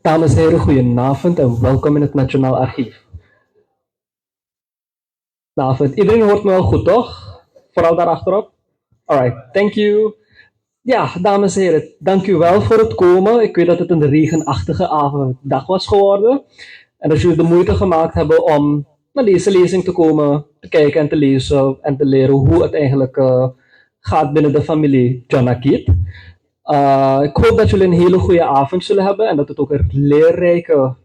Dames en heren, goedenavond en welkom in het Nationaal Archief. Goedenavond. Iedereen hoort me wel goed, toch? Vooral daar achterop? Alright, thank you. Ja, dames en heren, dank u wel voor het komen. Ik weet dat het een regenachtige dag was geworden. En dat jullie de moeite gemaakt hebben om naar deze lezing te komen, te kijken en te lezen en te leren hoe het eigenlijk gaat binnen de familie Tjong AKiet. Ik hoop dat jullie een hele goede avond zullen hebben en dat het ook een leerrijke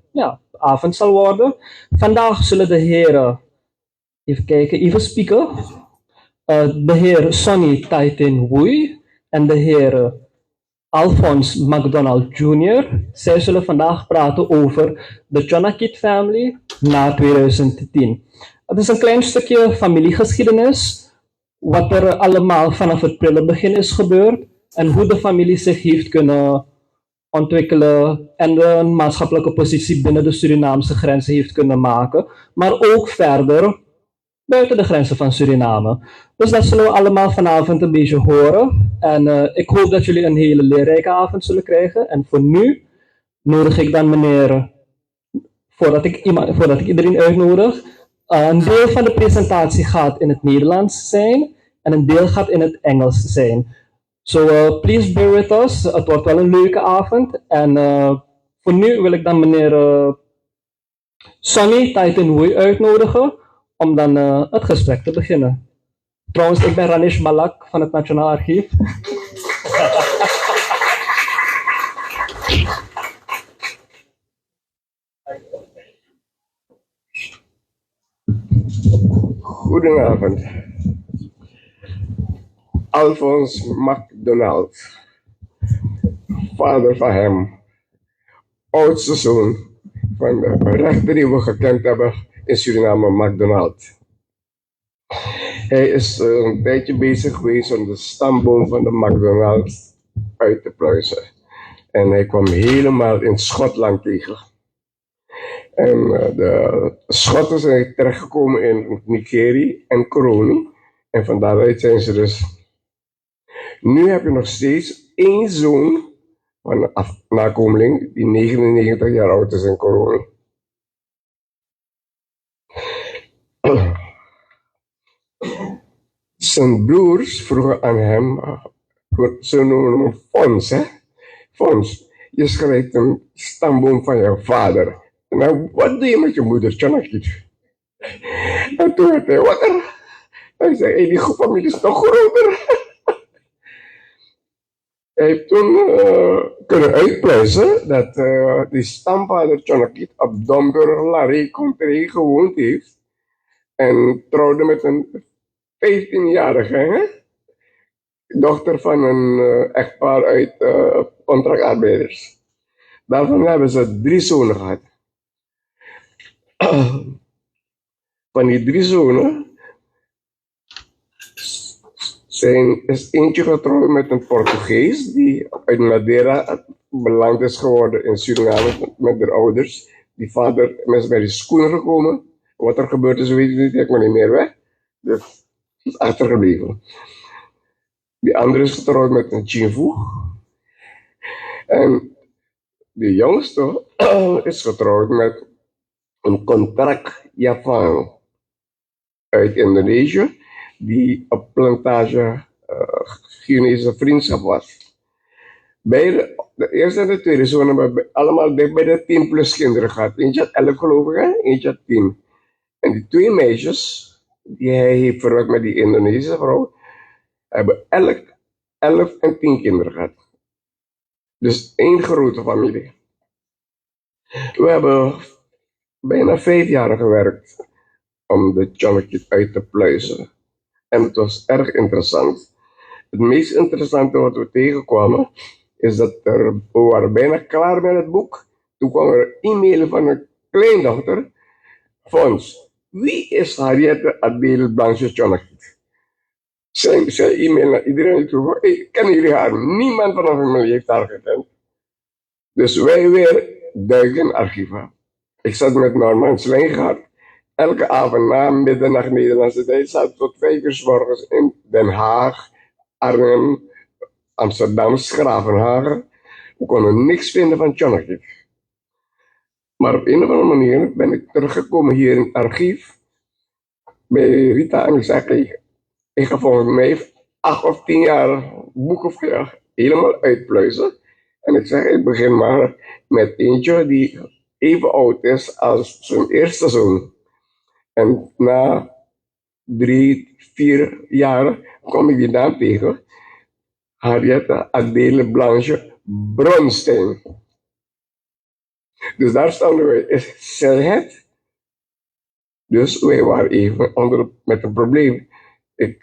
avond zal worden. Vandaag zullen de heren, even kijken, even spieken. De heer Sonny Taitin Wui en de heer Alphonse MacDonald Jr. Zij zullen vandaag praten over de Tjong AKiet family na 2010. Het is een klein stukje familiegeschiedenis, wat er allemaal vanaf het prille begin is gebeurd en hoe de familie zich heeft kunnen ontwikkelen en de maatschappelijke positie binnen de Surinaamse grenzen heeft kunnen maken, maar ook verder buiten de grenzen van Suriname. Dus dat zullen we allemaal vanavond een beetje horen. En ik hoop dat jullie een hele leerrijke avond zullen krijgen. En voor nu nodig ik dan meneer, voordat ik iedereen uitnodig, een deel van de presentatie gaat in het Nederlands zijn en een deel gaat in het Engels zijn. So please bear with us. Het wordt wel een leuke avond. En voor nu wil ik dan meneer Sonny Taitin Wui uitnodigen om dan het gesprek te beginnen. Trouwens, ik ben Ranish Balak van het Nationaal Archief. Goedenavond. Alphonse MacDonald, vader van hem, oudste zoon van de rechter die we gekend hebben in Suriname, MacDonald. Hij is een tijdje bezig geweest om de stamboom van de McDonald's uit te pluizen. En hij kwam helemaal in Schotland tegen. En de Schotten zijn terechtgekomen in Nigeria en Koroni. En van daaruit zijn ze dus. Nu heb je nog steeds één zoon van een nakomeling die 99 jaar oud is in Koroni. Zijn broers vroegen aan hem, ze noemen hem Fons, hè? Fons, je schrijft een stamboom van je vader. Nou, wat doe je met je moeder, Tjong AKiet? En toen werd hij wakker. Hij zei, hey, die familie is nog groter. Hij heeft toen kunnen uitpluizen dat die stamvader Tjong AKiet op Domburg Larry Contré gewoond heeft. En trouwde met een 15-jarige, hè? Dochter van een echtpaar uit contractarbeiders. Daarvan hebben ze 3 zonen gehad. Van die 3 zonen is eentje getrouwd met een Portugees die uit Madeira beland is geworden in Suriname met de ouders. Die vader is bij de schoenen gekomen. Wat er gebeurd is, weet ik niet, ik ben niet meer weg. Dus is achtergebleven. Die andere is getrouwd met een Chinfu. En de jongste is getrouwd met een contract Javaan uit Indonesië, die op plantage Chinese vriendschap was. Beide, de eerste en de tweede zonen hebben allemaal bij de 10 plus kinderen gehad. Eentje had 11 geloof ik, eentje had 10. En die 2 meisjes, die hij heeft verwekt met die Indonesische vrouw, hebben elk 11 en 10 kinderen gehad. Dus 1 grote familie. We hebben bijna 5 jaar gewerkt om de Tjong AKiet uit te pluizen. En het was erg interessant. Het meest interessante wat we tegenkwamen, is dat we waren bijna klaar met het boek. Toen kwam er een e-mail van een kleindochter. Fons, wie is Harriet Adele Blanche Tjong AKiet? Zij e-mail naar iedereen die toe. Hey, kennen jullie haar? Niemand van de familie heeft haar gekend. Dus wij weer duiken in Archief. Ik zat met Norman Slijngaard. Elke avond na middernacht Nederlandse tijd zat tot 5 uur 's morgens in Den Haag, Arnhem, Amsterdam, Gravenhagen. We konden niks vinden van Tjong AKiet. Maar op een of andere manier ben ik teruggekomen hier in het archief bij Rita en ik zei, hey, ik ga volgens mij 8 of 10 jaar boeken voor je helemaal uitpluizen. En ik zeg, ik begin maar met eentje die even oud is als zijn eerste zoon. En na 3, 4 jaar kom ik die naam tegen. Harriet Adele Blanche Bronstein. Dus daar stonden we. Is zij het? Dus wij waren even met een probleem. Ik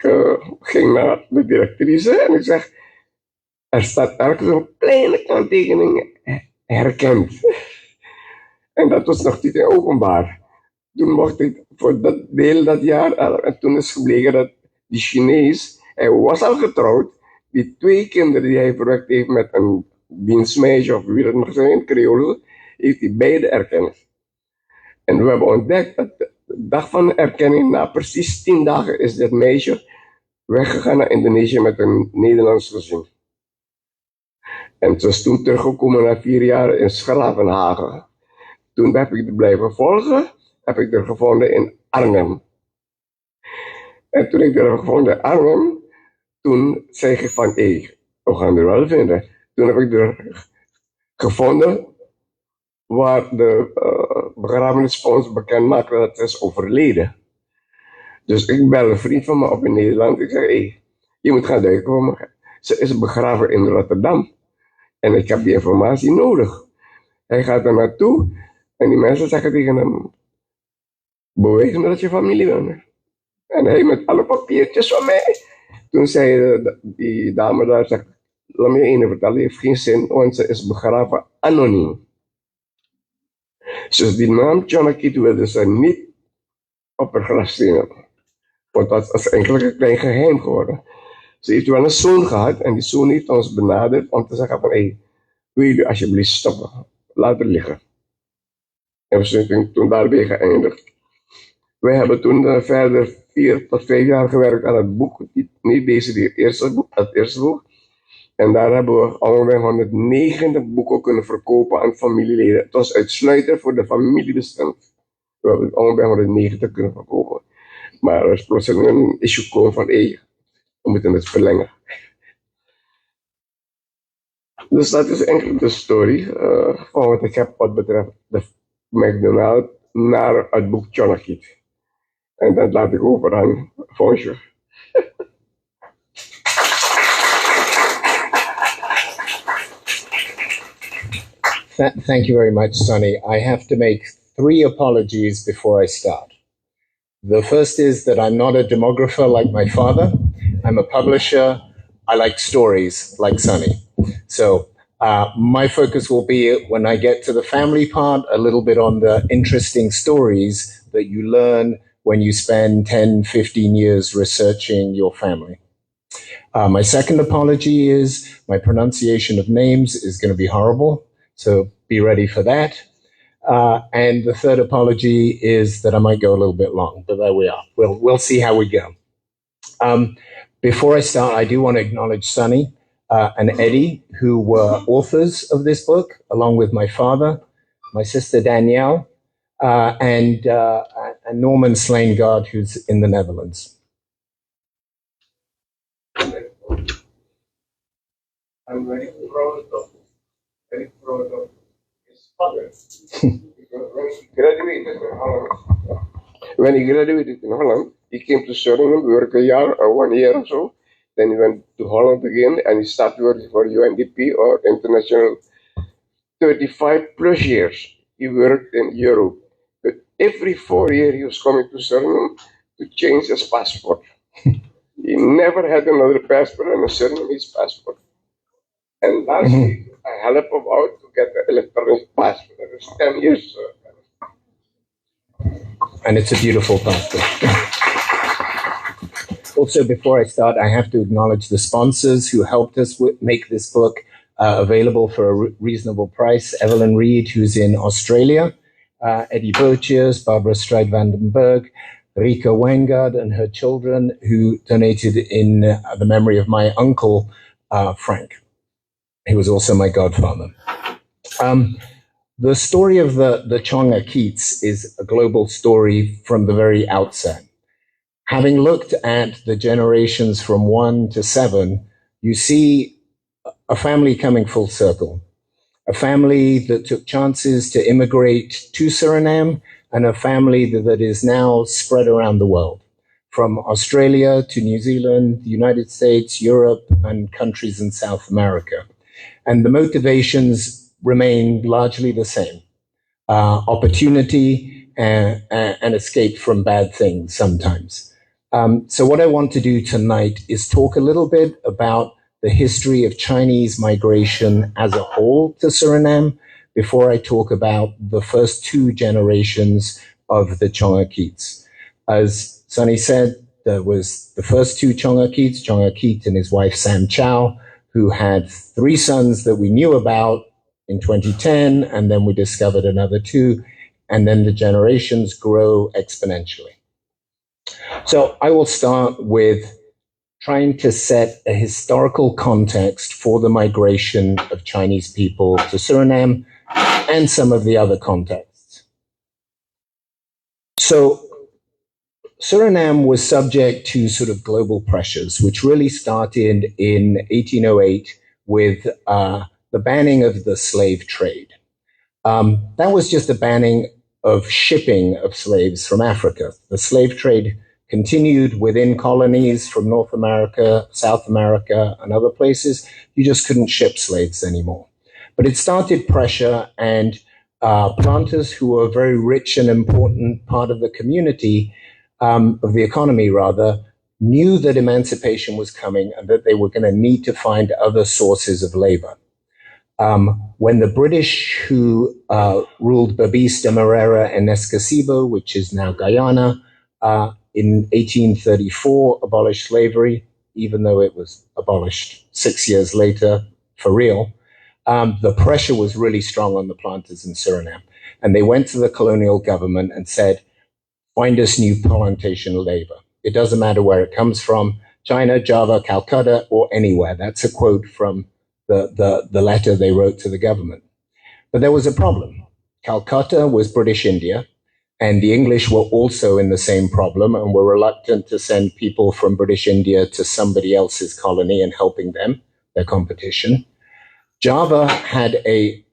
ging naar de directrice en ik zeg, er staat ergens een kleine kanttekening herkend. En dat was nog niet in openbaar. Toen mocht ik voor dat deel dat jaar, en toen is gebleken dat die Chinees, hij was al getrouwd, die 2 kinderen die hij verwekt heeft met een dienstmeisje of wie dat mag zijn, Creole, heeft hij beide erkend. En we hebben ontdekt dat de dag van de erkenning, na precies 10 dagen, is dit meisje weggegaan naar Indonesië met een Nederlands gezin. En ze is toen teruggekomen na 4 jaar in Gravenhagen. Toen heb ik het blijven volgen, heb ik er gevonden in Arnhem. En toen ik er gevonden in Arnhem, toen zei ik van, hé, we gaan er wel vinden. Toen heb ik er gevonden waar de begrafenisfonds bekend maakte dat ze is overleden. Dus ik bel een vriend van me op in Nederland. Ik zeg, hé, je moet gaan duiken voor me. Ze is begraven in Rotterdam. En ik heb die informatie nodig. Hij gaat er naartoe en die mensen zeggen tegen hem, beweeg me dat je familie bent. En hij met alle papiertjes van mij. Toen zei die dame daar, zegt, laat me je ene vertellen, heeft geen zin, want ze is begraven anoniem. Dus die naam Tjong AKiet wilde ze niet op haar grafsteen hebben. Want dat is eigenlijk een klein geheim geworden. Ze heeft wel een zoon gehad en die zoon heeft ons benaderd om te zeggen van, hé, wil jullie alsjeblieft stoppen, laat het liggen. En we zijn toen daarbij geëindigd. Wij hebben toen verder 4 tot 5 jaar gewerkt aan het boek, niet deze, het eerste boek. En daar hebben we ongeveer 109 boeken kunnen verkopen aan familieleden. Het was uitsluitend voor de familie bestemd. We hebben ongeveer 190 kunnen verkopen. Maar er is plotseling een issue gekomen van, hé, we moeten het verlengen. Dus dat is eigenlijk de story van wat ik heb wat betreft de MacDonald naar het boek Tjong AKiet. En dat laat ik over aan Alphonse. Thank you very much, Sonny. I have to make 3 apologies before I start. The first is that I'm not a demographer like my father. I'm a publisher. I like stories like Sonny. So my focus will be, when I get to the family part, a little bit on the interesting stories that you learn when you spend 10, 15 years researching your family. My second apology is my pronunciation of names is going to be horrible. So be ready for that. And the third apology is that I might go a little bit long, but there we are. We'll see how we go. Before I start, I do want to acknowledge Sonny and Eddie, who were authors of this book, along with my father, my sister Danielle, and Norman Slaingard, who's in the Netherlands. I'm very proud of his father. When he graduated in Holland, he came to Suriname, work a year or 1 year or so. Then he went to Holland again and he started working for UNDP or International. 35 plus years he worked in Europe. But every 4 years he was coming to Suriname to change his passport. He never had another passport and a Surinamese passport. And last week I helped him out to get the electronic passport. That was 10 years. And it's a beautiful passport. Also, before I start, I have to acknowledge the sponsors who helped us make this book available for a reasonable price. Evelyn Reed, who's in Australia, Eddie Boetjes, Barbara Strijd-Vandenberg, Rika Weingard and her children, who donated in the memory of my uncle, Frank. He was also my godfather. The story of the Tjong AKiets is a global story from the very outset. Having looked at the generations from 1 to 7, you see a family coming full circle. A family that took chances to immigrate to Suriname, and a family that is now spread around the world, from Australia to New Zealand, the United States, Europe, and countries in South America. And the motivations remain largely the same. Opportunity and escape from bad things sometimes. So what I want to do tonight is talk a little bit about the history of Chinese migration as a whole to Suriname before I talk about the first 2 generations of the Tjong AKiets. As Sonny said, there was the first 2 Tjong AKiets, Tjong AKiet and his wife Sam Chow, who had 3 sons that we knew about in 2010, and then we discovered another 2, and then the generations grow exponentially. So I will start with trying to set a historical context for the migration of Chinese people to Suriname and some of the other contexts. So Suriname was subject to sort of global pressures, which really started in 1808 with the banning of the slave trade. That was just a banning of shipping of slaves from Africa. The slave trade continued within colonies from North America, South America, and other places. You just couldn't ship slaves anymore. But it started pressure, and planters who were a very rich and important part of the community, of the economy rather, knew that emancipation was coming and that they were going to need to find other sources of labor. When the British, who ruled Babis Demerara and Escasibo, which is now Guyana, in 1834 abolished slavery, even though it was abolished 6 years later for real. The pressure was really strong on the planters in Suriname. And they went to the colonial government and said, find us new plantation labor. It doesn't matter where it comes from, China, Java, Calcutta, or anywhere. That's a quote from the letter they wrote to the government. But there was a problem. Calcutta was British India, and the English were also in the same problem and were reluctant to send people from British India to somebody else's colony and helping them, their competition. Java had a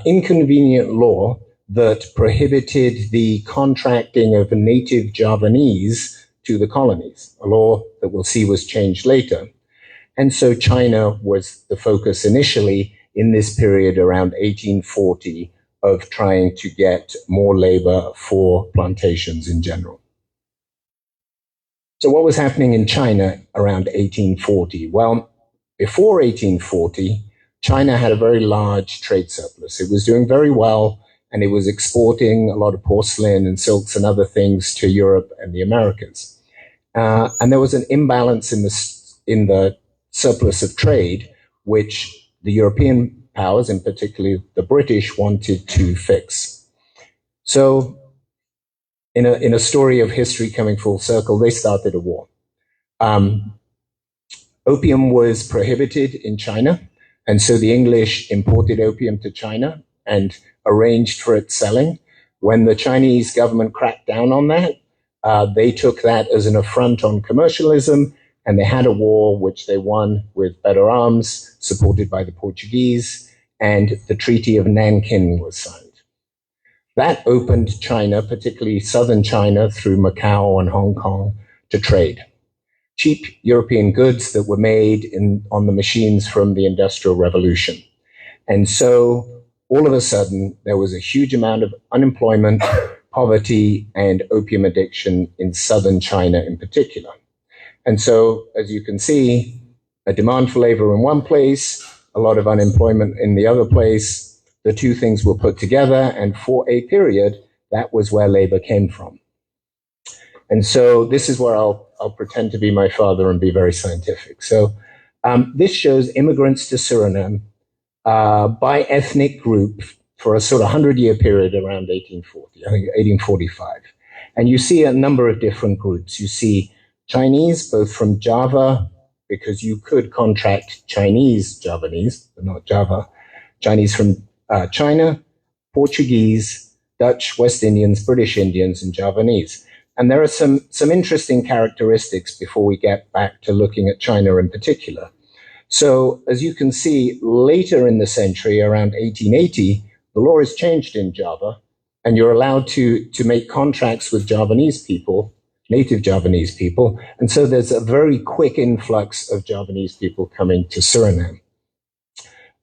inconvenient law that prohibited the contracting of native Javanese to the colonies, a law that we'll see was changed later. And so China was the focus initially in this period around 1840 of trying to get more labor for plantations in general. So what was happening in China around 1840? Well, before 1840, China had a very large trade surplus. It was doing very well, and it was exporting a lot of porcelain and silks and other things to Europe and the Americas. And there was an imbalance in the surplus of trade, which the European powers, and particularly the British, wanted to fix. So in a story of history coming full circle, they started a war. Opium was prohibited in China, and so the English imported opium to China and arranged for its selling. When the Chinese government cracked down on that, they took that as an affront on commercialism, and they had a war which they won with better arms, supported by the Portuguese, and the Treaty of Nanking was signed. That opened China, particularly southern China, through Macau and Hong Kong, to trade. Cheap European goods that were made on the machines from the Industrial Revolution. And so all of a sudden, there was a huge amount of unemployment, poverty, and opium addiction in southern China in particular. And so, as you can see, a demand for labor in one place, a lot of unemployment in the other place. The two things were put together, and for a period, that was where labor came from. And so this is where I'll pretend to be my father and be very scientific. So this shows immigrants to Suriname by ethnic group for a sort of 100-year period around 1840, I think 1845. And you see a number of different groups. You see Chinese, both from Java, because you could contract Chinese Javanese, but not Java, Chinese from China, Portuguese, Dutch, West Indians, British Indians, and Javanese. And there are some interesting characteristics before we get back to looking at China in particular. So as you can see, later in the century, around 1880, the law has changed in Java, and you're allowed to make contracts with Javanese people, native Javanese people. And so there's a very quick influx of Javanese people coming to Suriname.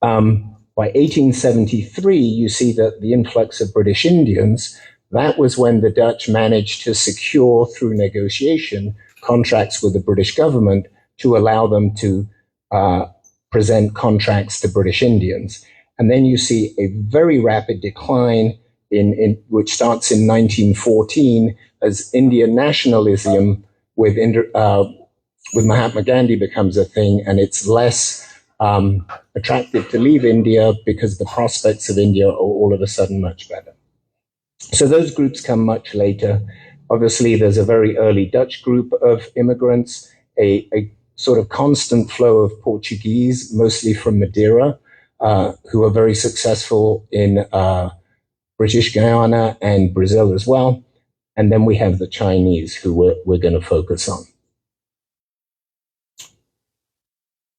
By 1873, you see that the influx of British Indians, that was when the Dutch managed to secure through negotiation contracts with the British government to allow them to present contracts to British Indians. And then you see a very rapid decline which starts in 1914 as Indian nationalism with Mahatma Gandhi becomes a thing, and it's less attractive to leave India because the prospects of India are all of a sudden much better. So those groups come much later. Obviously, there's a very early Dutch group of immigrants, a sort of constant flow of Portuguese, mostly from Madeira, who are very successful in British Guyana and Brazil as well. And then we have the Chinese, who we're going to focus on.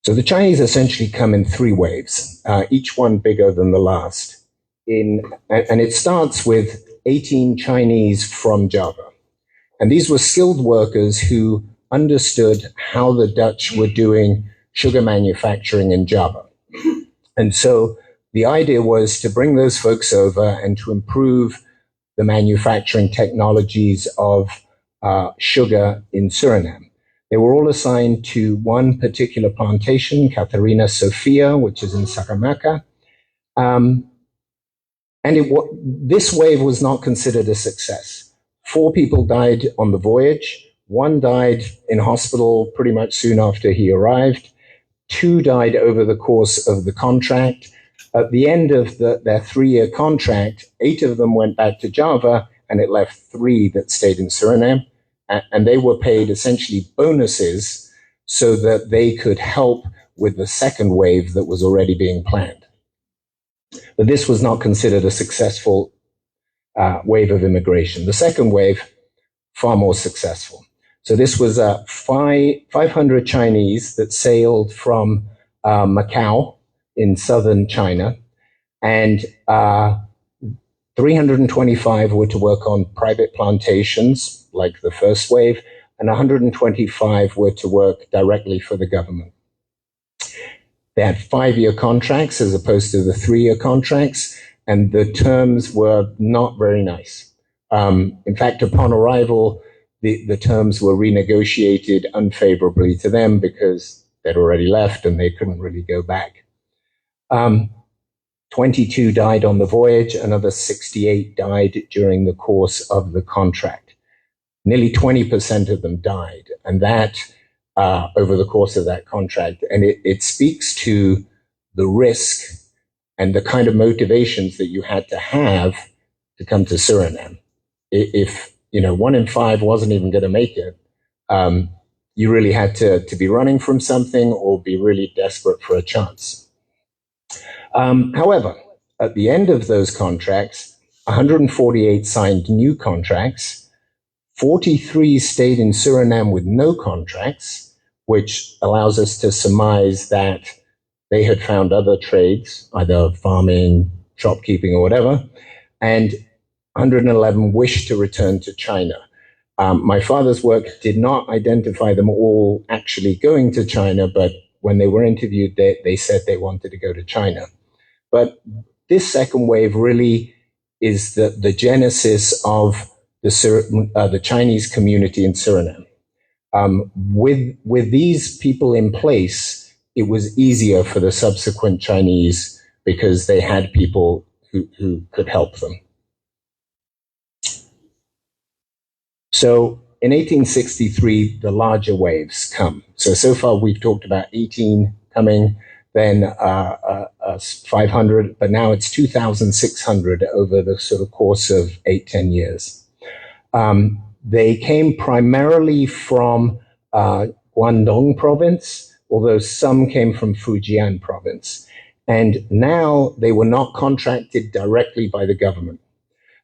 So the Chinese essentially come in three waves, each one bigger than the last. And it starts with 18 Chinese from Java. And these were skilled workers who understood how the Dutch were doing sugar manufacturing in Java. And so the idea was to bring those folks over and to improve the manufacturing technologies of sugar in Suriname. They were all assigned to one particular plantation, Katharina Sophia, which is in Sakamaka. And this wave was not considered a success. 4 people died on the voyage. One died in hospital pretty much soon after he arrived. 2 died over the course of the contract. At the end of their 3-year contract, 8 of them went back to Java, and it left 3 that stayed in Suriname. And they were paid essentially bonuses so that they could help with the second wave that was already being planned. But this was not considered a successful wave of immigration. The second wave, far more successful. So this was 500 Chinese that sailed from Macau in southern China, and 325 were to work on private plantations, like the first wave, and 125 were to work directly for the government. They had 5-year contracts as opposed to the 3-year contracts, and the terms were not very nice. In fact, upon arrival, the terms were renegotiated unfavorably to them because they'd already left and they couldn't really go back. 22 died on the voyage, another 68 died during the course of the contract. Nearly 20% of them died, and that over the course of that contract. And it speaks to the risk and the kind of motivations that you had to have to come to Suriname. If 1 in 5 wasn't even going to make it, you really had to be running from something or be really desperate for a chance. However, at the end of those contracts, 148 signed new contracts, 43 stayed in Suriname with no contracts, which allows us to surmise that they had found other trades, either farming, shopkeeping, or whatever, and 111 wished to return to China. My father's work did not identify them all actually going to China, but when they were interviewed, they said they wanted to go to China. But this second wave really is the genesis of the Chinese community in Suriname. With these people in place, it was easier for the subsequent Chinese because they had people who could help them. So in 1863, the larger waves come. So far we've talked about 18 coming, then 500, but now it's 2,600 over the sort of course of 8-10 years. They came primarily from Guangdong province, although some came from Fujian province. And now they were not contracted directly by the government.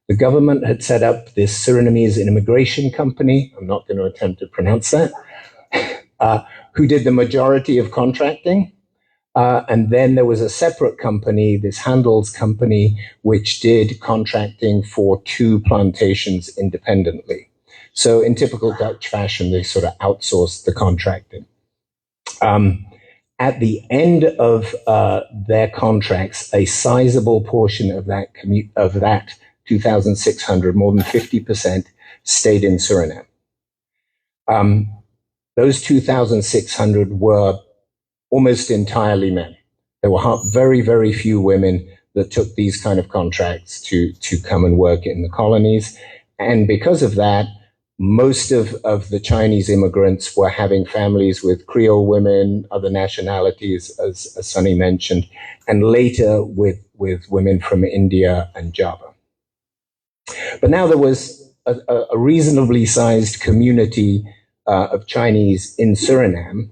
The government had set up this Surinamese immigration company, I'm not going to attempt to pronounce that, who did the majority of contracting. And then there was a separate company, this Handels company, which did contracting for 2 plantations independently. So in typical Dutch fashion, they sort of outsourced the contracting. At the end of their contracts, a sizable portion of that 2,600, more than 50%, stayed in Suriname. Those 2,600 were almost entirely men. There were very, very few women that took these kind of contracts to come and work in the colonies. And because of that, most of the Chinese immigrants were having families with Creole women, other nationalities, as Sunny mentioned, and later with women from India and Java. But now there was a reasonably sized community of Chinese in Suriname.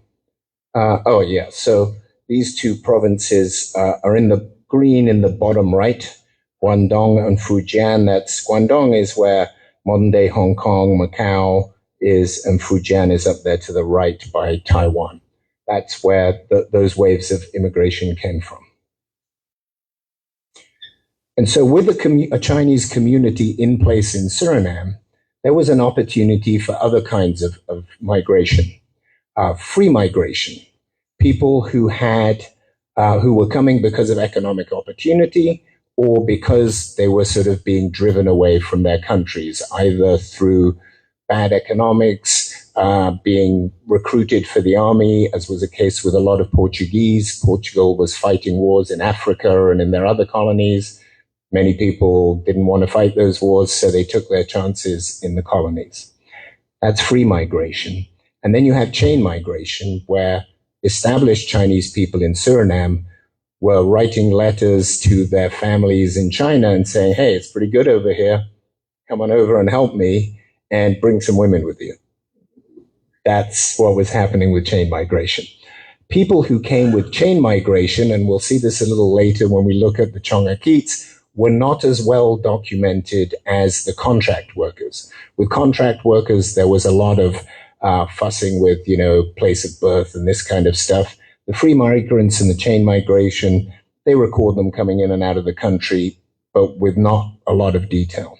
So these 2 provinces are in the green in the bottom right, Guangdong and Fujian. Guangdong is where modern-day Hong Kong, Macau is, and Fujian is up there to the right by Taiwan. That's where those waves of immigration came from. And so with a Chinese community in place in Suriname, there was an opportunity for other kinds of migration, free migration, people who were coming because of economic opportunity or because they were sort of being driven away from their countries, either through bad economics, being recruited for the army, as was the case with a lot of Portuguese. Portugal was fighting wars in Africa and in their other colonies. Many people didn't want to fight those wars, so they took their chances in the colonies. That's free migration. And then you have chain migration, where established Chinese people in Suriname were writing letters to their families in China and saying, hey, it's pretty good over here. Come on over and help me and bring some women with you. That's what was happening with chain migration. People who came with chain migration, and we'll see this a little later when we look at the Tjong AKiet, were not as well documented as the contract workers. With contract workers, there was a lot of fussing with, place of birth and this kind of stuff. The free migrants and the chain migration, they record them coming in and out of the country, but with not a lot of detail.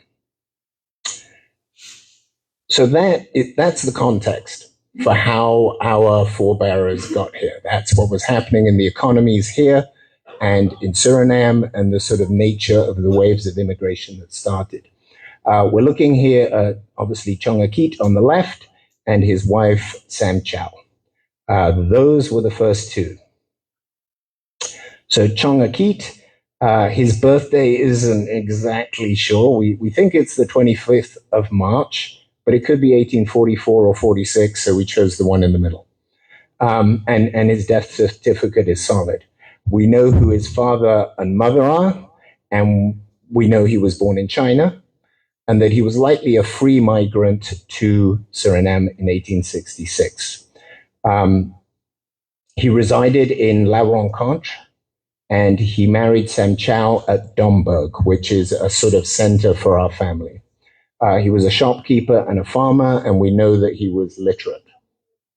So that's the context for how our forebearers got here. That's what was happening in the economies here and in Suriname, and the sort of nature of the waves of immigration that started. We're looking here at, obviously, Tjong AKiet on the left and his wife, Sam Chow. Those were the first two. So Tjong AKiet, his birthday isn't exactly sure. We think it's the 25th of March, but it could be 1844 or 46, so we chose the one in the middle. And his death certificate is solid. We know who his father and mother are, and we know he was born in China, and that he was likely a free migrant to Suriname in 1866. He resided in La Rencontre, and he married Sam Chow at Domburg, which is a sort of center for our family. He was a shopkeeper and a farmer, and we know that he was literate.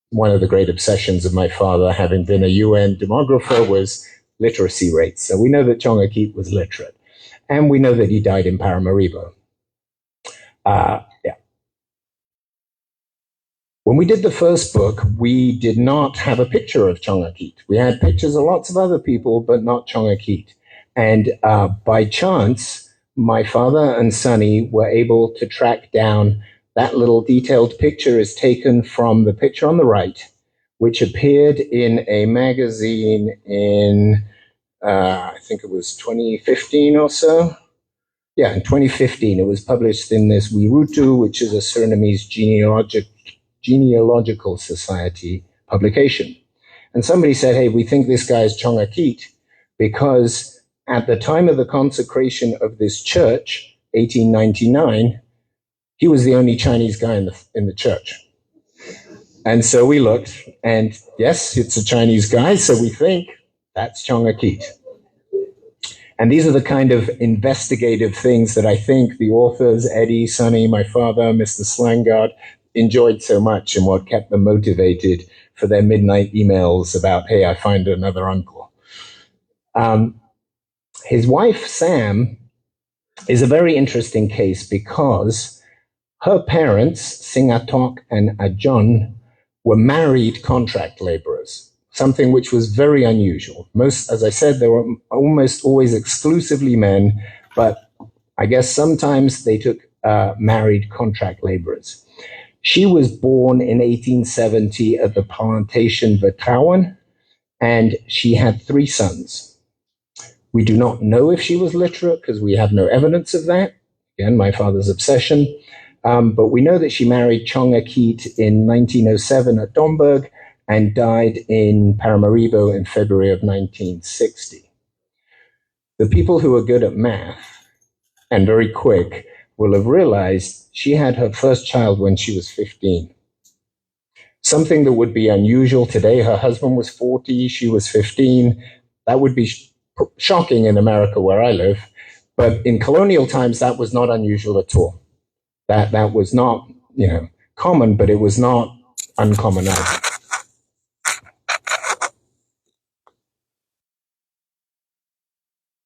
One of the great obsessions of my father, having been a UN demographer, was literacy rates. So we know that Tjong AKiet was literate. And we know that he died in Paramaribo. When we did the first book, we did not have a picture of Tjong AKiet. We had pictures of lots of other people, but not Tjong AKiet. And by chance, my father and Sonny were able to track down that little detailed picture is taken from the picture on the right, which appeared in a magazine in, I think it was 2015 or so. Yeah, in 2015, it was published in this Wirutu, which is a Surinamese genealogical society publication. And somebody said, hey, we think this guy is Tjong AKiet because at the time of the consecration of this church, 1899, he was the only Chinese guy in the church. And so we looked, and yes, it's a Chinese guy, so we think that's Tjong AKiet. And these are the kind of investigative things that I think the authors, Eddie, Sonny, my father, Mr. Slangard, enjoyed so much, and what kept them motivated for their midnight emails about, hey, I find another uncle. His wife, Sam, is a very interesting case because her parents, Singatok and Ajon, were married contract laborers, something which was very unusual. Most, as I said, they were almost always exclusively men, but I guess sometimes they took married contract laborers. She was born in 1870 at the plantation Vertrouwen, and she had 3 sons. We do not know if she was literate because we have no evidence of that. Again, my father's obsession. But we know that she married Tjong AKiet in 1907 at Domburg and died in Paramaribo in February of 1960. The people who are good at math and very quick will have realized she had her first child when she was 15. Something that would be unusual today. Her husband was 40, she was 15. That would be shocking in America where I live. But in colonial times, that was not unusual at all. That was not, common, but it was not uncommon either.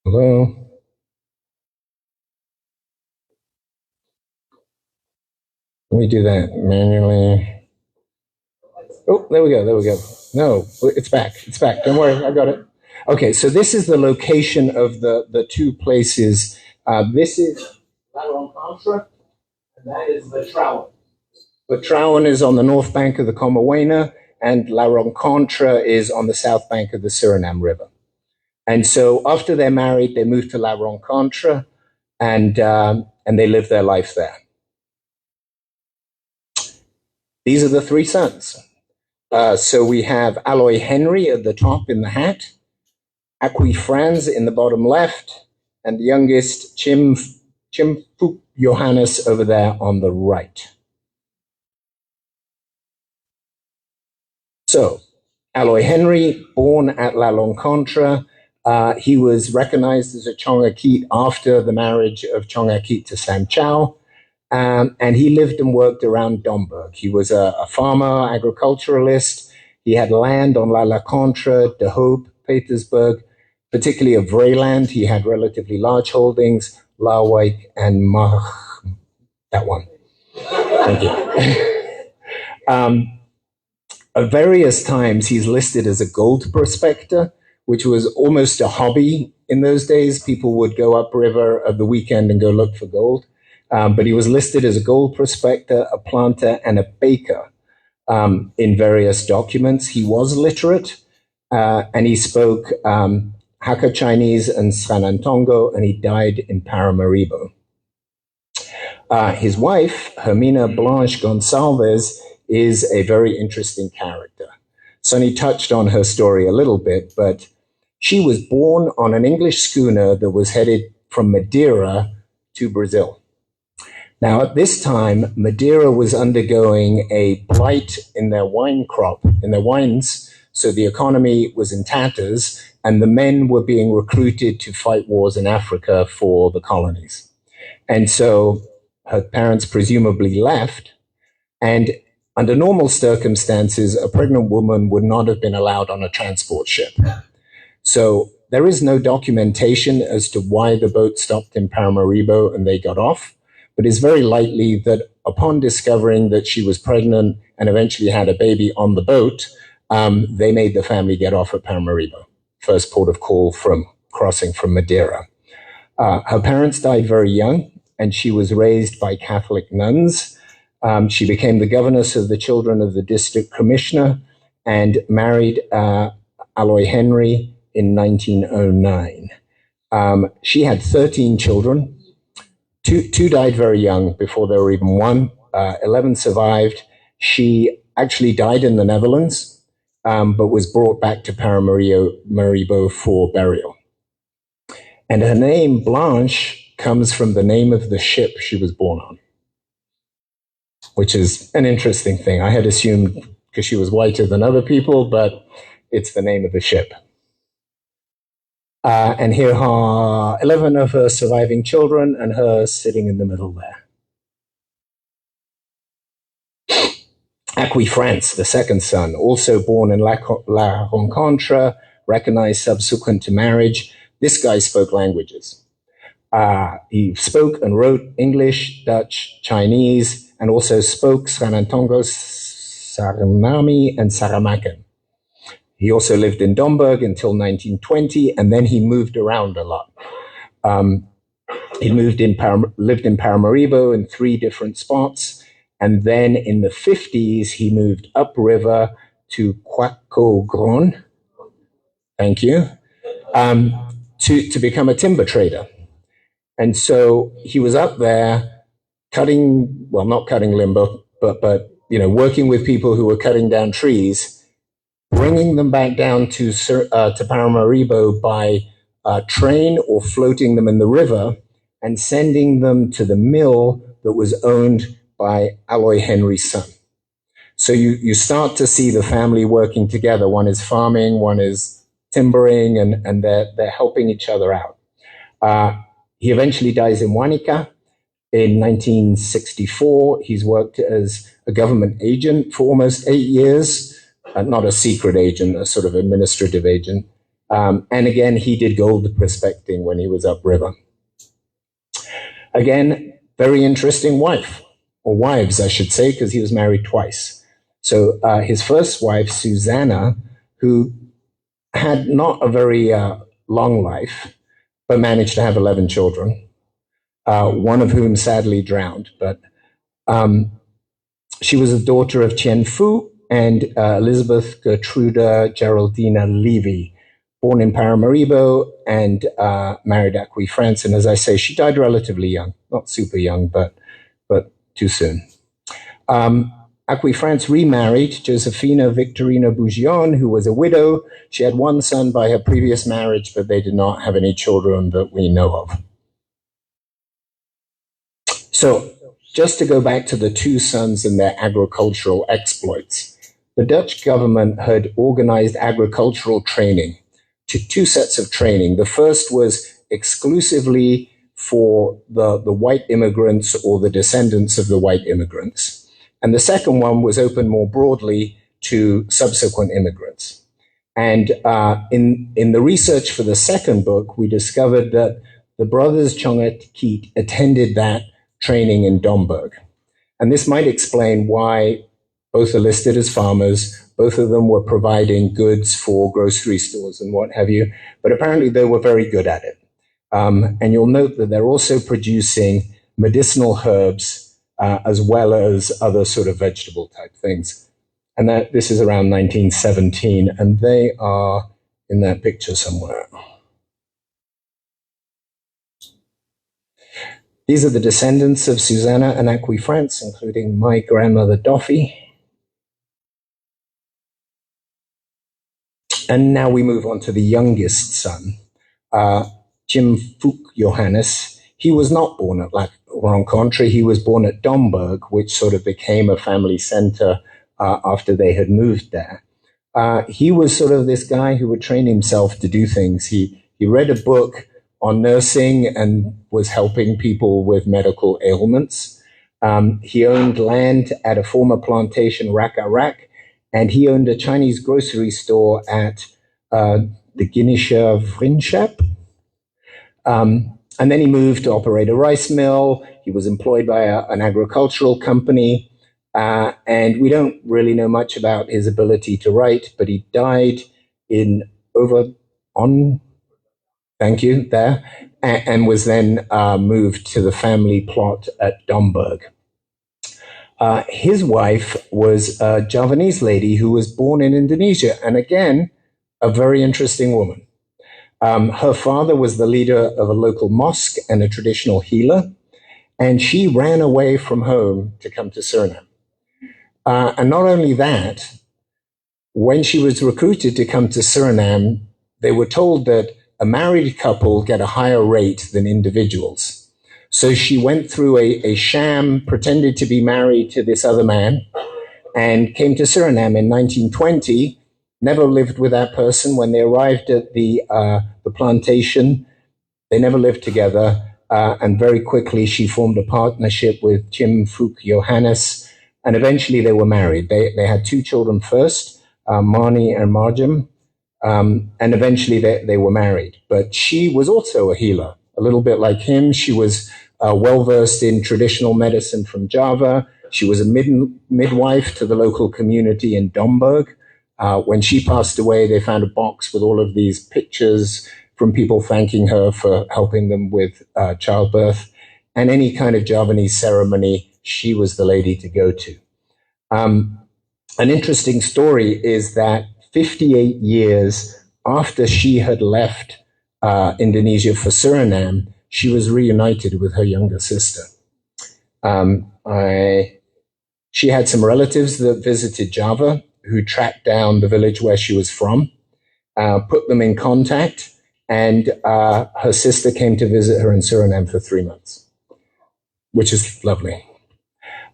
Hello? Let me do that manually. Oh, there we go. No, it's back. Don't worry, I got it. Okay, so this is the location of the 2 places. This is La Rencontre, and that is Vertrouwen. Vertrouwen is on the north bank of the Comawena, and La Rencontre is on the south bank of the Suriname River. And so after they're married, they move to La Rencontre, and they live their life there. these are the three sons. So we have Aloy Henry at the top in the hat, Akwi Franz in the bottom left, and the youngest Chimfuk Johannes over there on the right. So, Aloy Henry, born at La Rencontre, he was recognized as a Tjong AKiet after the marriage of Tjong AKiet to Sam Chow, and he lived and worked around Domburg. He was a farmer, agriculturalist. He had land on La Rencontre, De Hoop, Petersburg, particularly of Vreeland. He had relatively large holdings, Laarwijk and Mach, that one. Thank you. At various times, he's listed as a gold prospector, which was almost a hobby in those days. People would go upriver at the weekend and go look for gold. But he was listed as a gold prospector, a planter, and a baker in various documents. He was literate, and he spoke Hakka Chinese and Sranantongo, and he died in Paramaribo. His wife, Hermina Blanche Gonsalves, is a very interesting character. Sonny touched on her story a little bit, but she was born on an English schooner that was headed from Madeira to Brazil. Now, at this time, Madeira was undergoing a blight in their wine crop, in their wines, so the economy was in tatters, and the men were being recruited to fight wars in Africa for the colonies. And so her parents presumably left, and under normal circumstances, a pregnant woman would not have been allowed on a transport ship. So there is no documentation as to why the boat stopped in Paramaribo and they got off, but it's very likely that upon discovering that she was pregnant and eventually had a baby on the boat, they made the family get off at Paramaribo, first port of call from crossing from Madeira. Her parents died very young, and she was raised by Catholic nuns. She became the governess of the children of the district commissioner and married Aloy Henry in 1909. She had 13 children. Two died very young, before they were even one. 11 survived. She actually died in the Netherlands, but was brought back to Paramaribo for burial. And her name, Blanche, comes from the name of the ship she was born on, which is an interesting thing. I had assumed because she was whiter than other people, but it's the name of the ship. And here are 11 of her surviving children, and her sitting in the middle there. Akwi France, the second son, also born in La Rencontre, recognized subsequent to marriage. This guy spoke languages. He spoke and wrote English, Dutch, Chinese, and also spoke Sranantongo, Saranami, and Saramakan. He also lived in Domburg until 1920, and then he moved around a lot. He lived in Paramaribo in 3 different spots, and then in the 50s, he moved upriver to Quacogron, thank you, to become a timber trader. And so he was up there cutting, well, not cutting lumber, but working with people who were cutting down trees, bringing them back down to Paramaribo by train or floating them in the river, and sending them to the mill that was owned by Aloy Henry's son. So you start to see the family working together. One is farming, one is timbering, and they're helping each other out. He eventually dies in Wanica in 1964. He's worked as a government agent for almost 8 years. Not a secret agent, a sort of administrative agent. And again, he did gold prospecting when he was upriver. Again, very interesting wife, or wives, I should say, because he was married twice. So his first wife, Susanna, who had not a very long life, but managed to have 11 children, one of whom sadly drowned. But she was a daughter of Chien Fu and Elizabeth Gertruda Geraldina Levy, born in Paramaribo and married Akwi France. And as I say, she died relatively young, not super young, but too soon. France remarried Josephina Victorina Bougion, who was a widow. She had one son by her previous marriage, but they did not have any children that we know of. So, just to go back to the two sons and their agricultural exploits, the Dutch government had organized agricultural training, two sets of training. The first was exclusively for the white immigrants or the descendants of the white immigrants. And the second one was open more broadly to subsequent immigrants. And in the research for the second book, we discovered that the brothers Tjong AKiet attended that training in Domburg. And this might explain why both are listed as farmers. Both of them were providing goods for grocery stores and what have you, but apparently they were very good at it. And you'll note that they're also producing medicinal herbs as well as other sort of vegetable type things. And that this is around 1917, and they are in that picture somewhere. These are the descendants of Susanna and France, including my grandmother Doffy. And now we move on to the youngest son, Jim Fook Johannes. He was not born at La Rencontre. He was born at Domburg, which sort of became a family center after they had moved there. He was sort of this guy who would train himself to do things. He read a book on nursing and was helping people with medical ailments. He owned land at a former plantation, Rak, and he owned a Chinese grocery store at the Guinische Vriendschap. And then he moved to operate a rice mill. He was employed by an agricultural company. And we don't really know much about his ability to write, but he died and was then moved to the family plot at Domburg. His wife was a Javanese lady who was born in Indonesia, and again, a very interesting woman. Her father was the leader of a local mosque and a traditional healer, and she ran away from home to come to Suriname. And not only that, when she was recruited to come to Suriname, they were told that a married couple get a higher rate than individuals. So she went through a sham, pretended to be married to this other man, and came to Suriname in 1920, never lived with that person. When they arrived at the plantation, they never lived together, and very quickly she formed a partnership with Jim Fook Johannes, and eventually they were married. They had two children first, Marnie and Marjam, and eventually they were married. But she was also a healer, a little bit like him. She was well-versed in traditional medicine from Java. She was a midwife to the local community in Domburg. When she passed away, they found a box with all of these pictures from people thanking her for helping them with childbirth. And any kind of Javanese ceremony, she was the lady to go to. An interesting story is that 58 years after she had left Indonesia for Suriname, she was reunited with her younger sister. She had some relatives that visited Java who tracked down the village where she was from, put them in contact, and her sister came to visit her in Suriname for 3 months, which is lovely.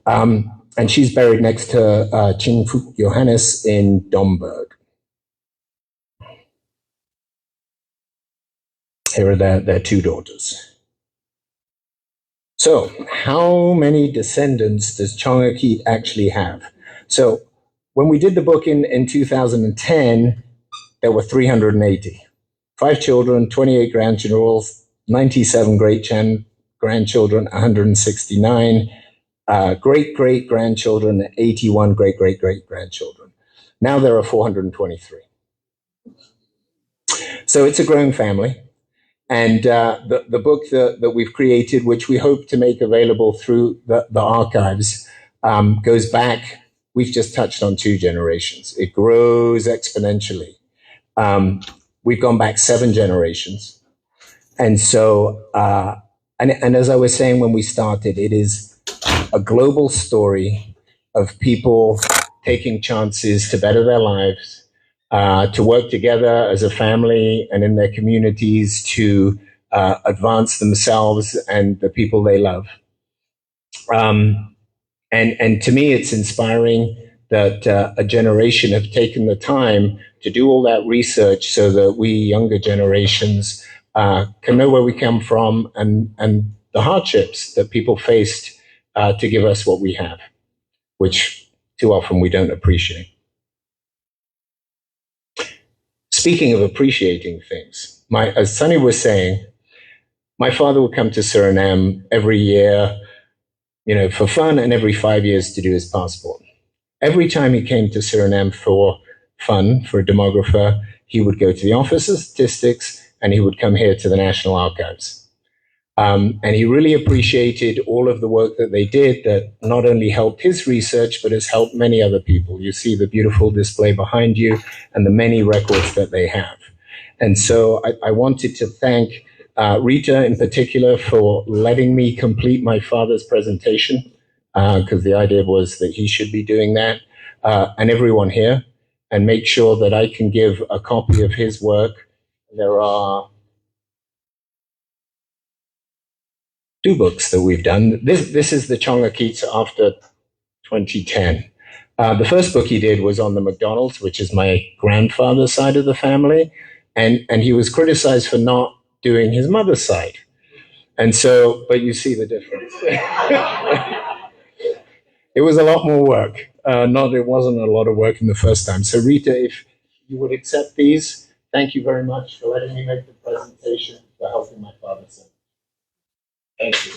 And she's buried next to Jim Fook Johannes in Domburg. Here are their two daughters. So, how many descendants does Tjong AKiet actually have? So, when we did the book in 2010, there were 380. 5 children, 28 grandchildren, 97 great-grandchildren, 169 great-great-grandchildren, and 81 great-great-great-grandchildren. Now there are 423. So it's a growing family. And the book that we've created, which we hope to make available through the archives, goes back. We've just touched on 2 generations. It grows exponentially. We've gone back 7 generations. And so, and as I was saying when we started, it is a global story. of people taking chances to better their lives, to work together as a family and in their communities to advance themselves and the people they love. And to me, it's inspiring that a generation have taken the time to do all that research so that we younger generations can know where we come from and the hardships that people faced to give us what we have, which too often we don't appreciate. Speaking of appreciating things, as Sunny was saying, my father would come to Suriname every year, for fun, and every 5 years to do his passport. Every time he came to Suriname for fun, for a demographer, he would go to the Office of Statistics and he would come here to the National Archives. And he really appreciated all of the work that they did that not only helped his research, but has helped many other people. You see the beautiful display behind you and the many records that they have. And so I wanted to thank Rita in particular for letting me complete my father's presentation, because the idea was that he should be doing that, and everyone here, and make sure that I can give a copy of his work. There are 2 books that we've done. This is the Tjong AKiet after 2010. The first book he did was on the MacDonalds, which is my grandfather's side of the family, and he was criticized for not doing his mother's side. And so, but you see the difference. It was a lot more work. It wasn't a lot of work in the first time. So Rita, if you would accept these, thank you very much for letting me make the presentation, for helping my father sing. Thank you.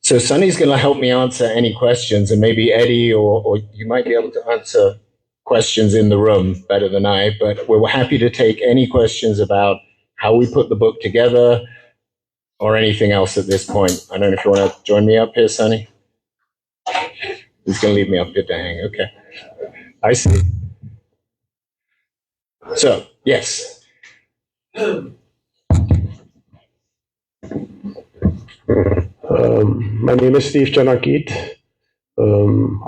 So Sunny's going to help me answer any questions, and maybe Eddie or you might be able to answer questions in the room better than I, but we're happy to take any questions about how we put the book together or anything else at this point. I don't know if you want to join me up here, Sunny. He's going to leave me up here to hang. Okay. I see. So, yes. My name is Tjong AKiet.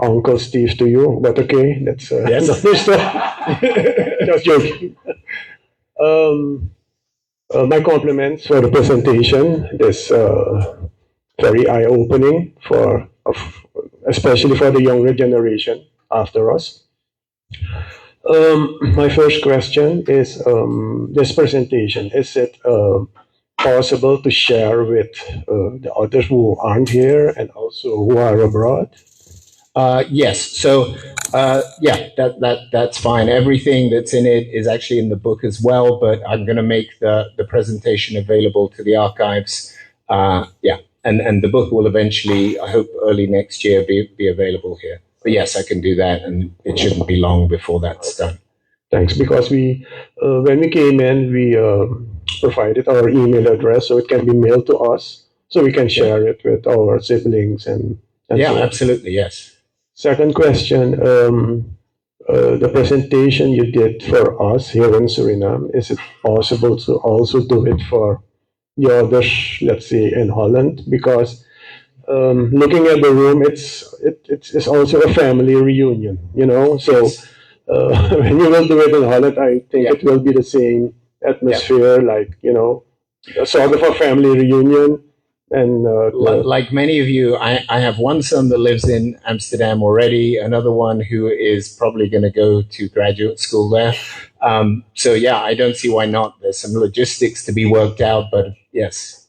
Uncle Steve to you, but okay, that's Yes. just joking. My compliments for the presentation. This very eye-opening especially for the younger generation after us. My first question is this presentation. Is it possible to share with the others who aren't here and also who are abroad? Yes. So, that's fine. Everything that's in it is actually in the book as well, but I'm going to make the presentation available to the archives. And the book will eventually, I hope early next year, be available here. But yes, I can do that, and it shouldn't be long before that's done. Thanks, because when we came in, we provided our email address so it can be mailed to us, so we can share it with our siblings and yeah, so on. absolutely, yes. Second question, the presentation you did for us here in Suriname, is it possible to also do it for the others, let's say in Holland? Because looking at the room, it's also a family reunion, so Yes. when you will do it in Holland, I think it will be the same atmosphere, like, sort of a family reunion. And like many of you, I have one son that lives in Amsterdam already, another one who is probably going to go to graduate school there. So yeah, I don't see why not. There's some logistics to be worked out, but yes,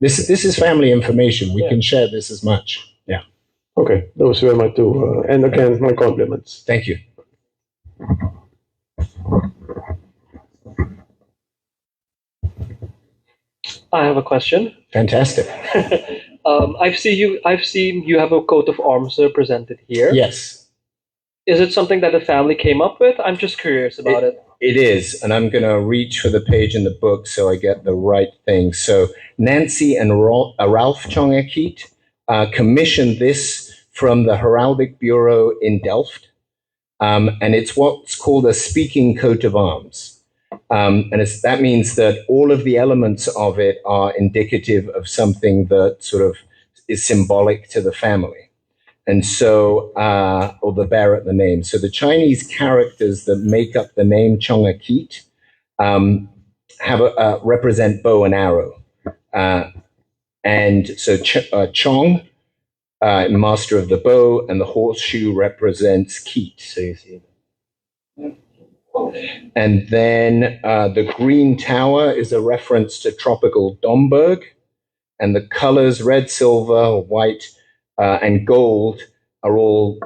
this is family information. We can share this as much. Yeah. okay, those were my two. And again, my compliments. Thank you. I have a question. Fantastic. I've seen you have a coat of arms represented here. Yes. Is it something that the family came up with? I'm just curious about it. It is, and I'm going to reach for the page in the book so I get the right thing. So Nancy and Ralph Tjong AKiet commissioned this from the Heraldic Bureau in Delft, and it's what's called a speaking coat of arms. That means that all of the elements of it are indicative of something that sort of is symbolic to the family. And so, or the bearer at the name. So the Chinese characters that make up the name Tjong AKiet represent bow and arrow. And so Chong, master of the bow, and the horseshoe represents Kiet. So you see. And then the green tower is a reference to tropical Domburg, and the colors red, silver, white, and gold are all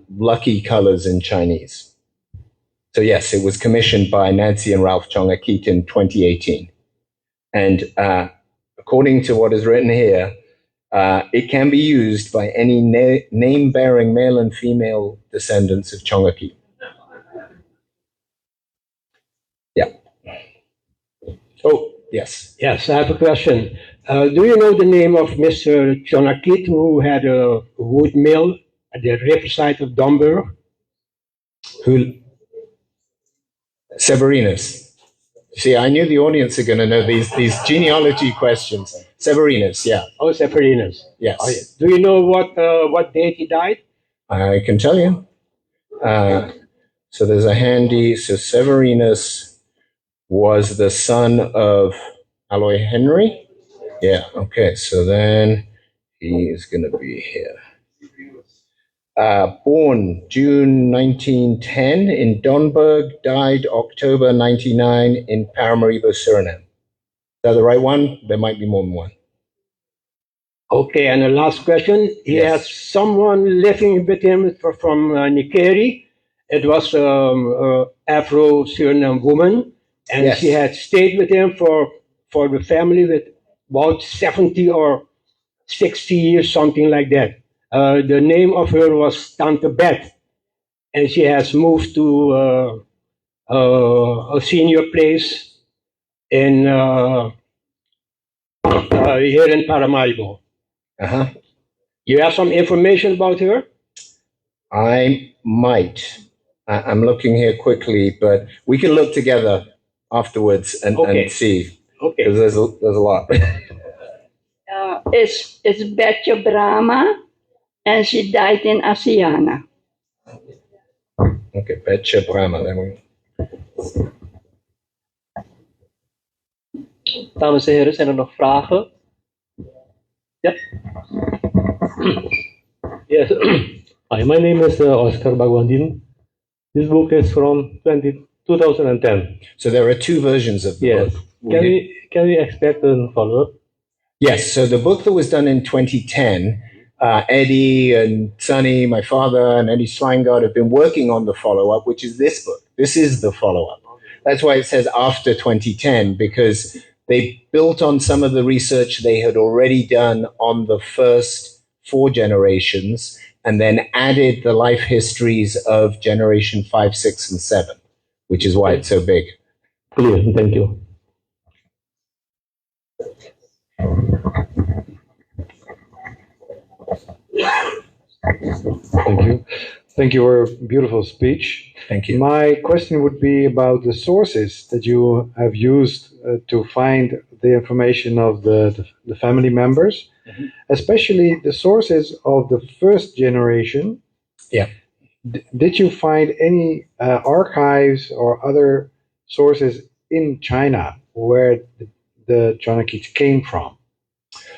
lucky colors in Chinese. So yes, it was commissioned by Nancy and Ralph Tjong AKiet in 2018. And according to what is written here, it can be used by any name-bearing male and female descendants of Tjong AKiet. Yeah. Oh, yes. yes, I have a question. Do you know the name of Mr. Tjong AKiet, who had a wood mill at the riverside of Domburg? Who? Severinus. See, I knew the audience are going to know these genealogy questions. Severinus, yeah. Oh, Severinus. Yes. Oh, yeah. Do you know what date he died? I can tell you. So there's a handy. So Severinus was the son of Aloy Henry. Yeah. Okay. So then he is going to be here. Born June 1910 in Domburg, died October 99 in Paramaribo, Suriname. Is that the right one? There might be more than one. Okay, and the last question. He Yes. has someone living with him from Nikeri. It was Afro-Suriname woman, and Yes. she had stayed with him for the family with about 70 or 60 years, something like that. The name of her was Tante Beth, and she has moved to a senior place in here in Paramaribo. Uh-huh. You have some information about her? I might. I'm looking here quickly, but we can look together afterwards and see. Okay. Because there's a lot. It's Betje Brama, and she died in Asiana. Okay, Betje Brama. Dames en heren, zijn er nog vragen? Ja. Yes. Hi, my name is Oscar Bagwandin. This book is from 2010. So there are two versions of the Yes. book. Can we expect a follow-up? Yes, so the book that was done in 2010, Eddie and Sonny, my father, and Eddie Swangard have been working on the follow-up, which is this book. This is the follow-up. That's why it says after 2010, because they built on some of the research they had already done on the first 4 generations, and then added the life histories of generation 5, 6, and 7, which is why it's so big. Clear, thank you. Thank you. Thank you for a beautiful speech. Thank you. My question would be about the sources that you have used to find the information of the family members, especially the sources of the first generation. Yeah. Did you find any archives or other sources in China where the Tjong AKiet came from?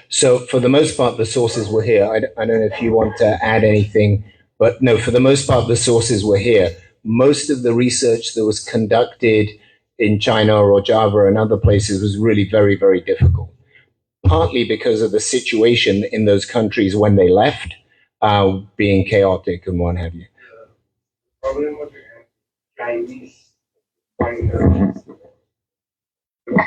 So for the most part, the sources were here. I don't know if you want to add anything, but no, for the most part, the sources were here. Most of the research that was conducted in China or Java and other places was really very, very difficult, partly because of the situation in those countries when they left, being chaotic and what have you. Problem with Chinese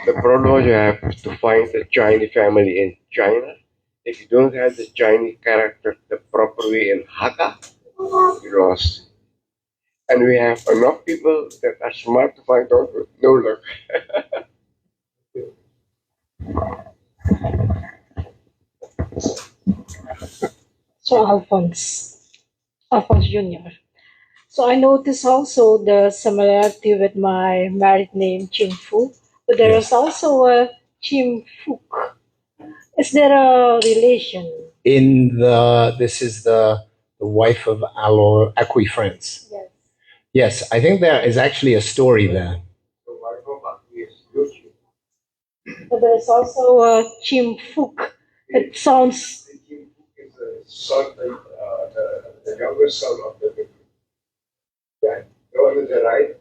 the problem was you have to find the Chinese family in China. If you don't have the Chinese character the proper way in Hakka, you lost. And we have enough people that are smart to find out with no luck. So Alphonse Jr. So I noticed also the similarity with my married name, Ching Fu, but there is also a Chim Fuk. Is there a relation? This is the wife of Acqui France. Yes. Yes, I think there is actually a story there. But there is also a Chim Fuk. It sounds. The younger son of the victim. Yeah, the one to the right.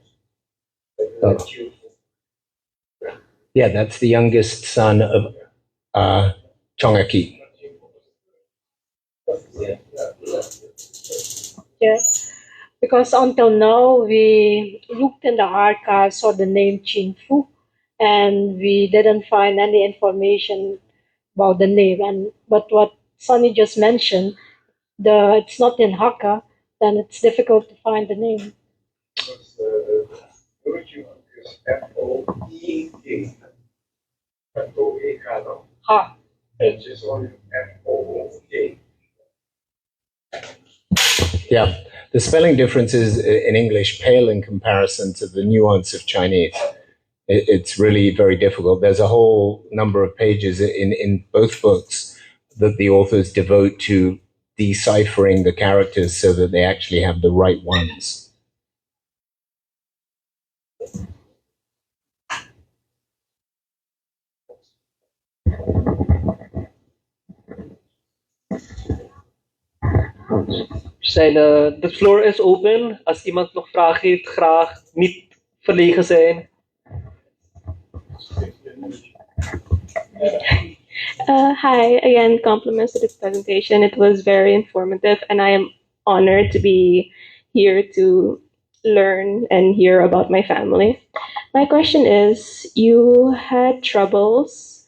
Yeah, that's the youngest son of Tjong AKiet. Yeah, because until now we looked in the archives for the name Ching Fu, and we didn't find any information about the name. But what Sunny just mentioned, it's not in Hakka, then it's difficult to find the name. Because the origin is F-O-E-K. F-O-E-K. Ha. And just only F-O-O-K. Yeah, the spelling differences in English pale in comparison to the nuance of Chinese. It's really very difficult. There's a whole number of pages in both books that the authors devote to deciphering the characters so that they actually have the right ones. The floor is open. Als iemand nog vragen heeft, graag niet verlegen zijn. Hi, again, compliments to this presentation. It was very informative, and I am honored to be here to learn and hear about my family. My question is, you had troubles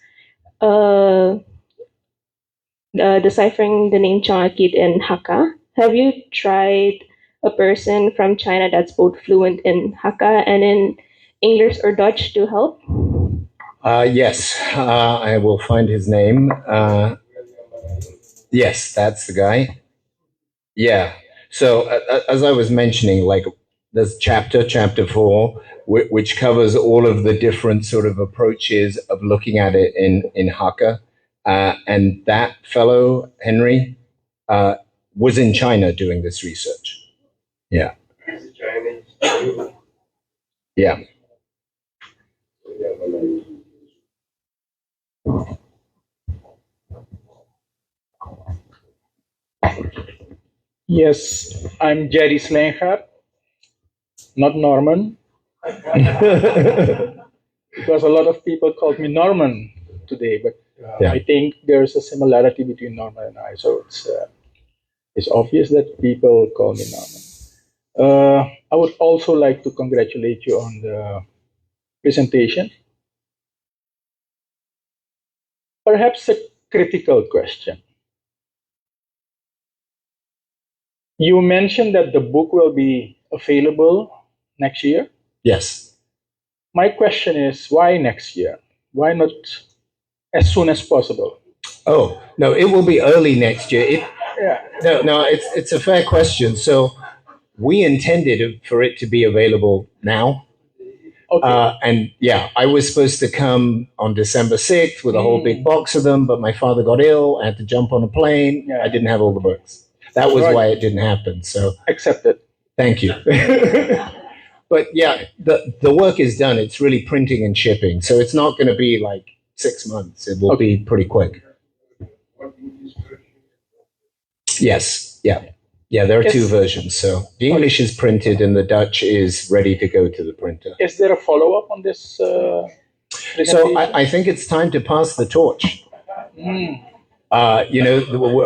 deciphering the name Tjong AKiet in Hakka. Have you tried a person from China that's both fluent in Hakka and in English or Dutch to help? Yes, I will find his name. Yes, that's the guy. Yeah. So as I was mentioning, like there's chapter 4, which covers all of the different sort of approaches of looking at it in Hakka. And that fellow, Henry, was in China doing this research. Yeah. Yeah. Yes, I'm Jerry Slengaard, not Norman. Because a lot of people called me Norman today, but I think there's a similarity between Norman and I, so it's obvious that people call me Norman. I would also like to congratulate you on the presentation. Perhaps a critical question. You mentioned that the book will be available next year? Yes. My question is, why next year? Why not as soon as possible? Oh, no, it will be early next year. No, it's a fair question. So we intended for it to be available now. Okay. And yeah, I was supposed to come on December 6th with a whole big box of them, but my father got ill. I had to jump on a plane. I didn't have all the books. That was why it didn't happen. So accepted. Thank you. But yeah, the work is done. It's really printing and shipping. So it's not going to be like 6 months. It will be pretty quick. Yes. Yeah. Yeah, there are two versions. So the English is printed and the Dutch is ready to go to the printer. Is there a follow-up on this? So I think it's time to pass the torch.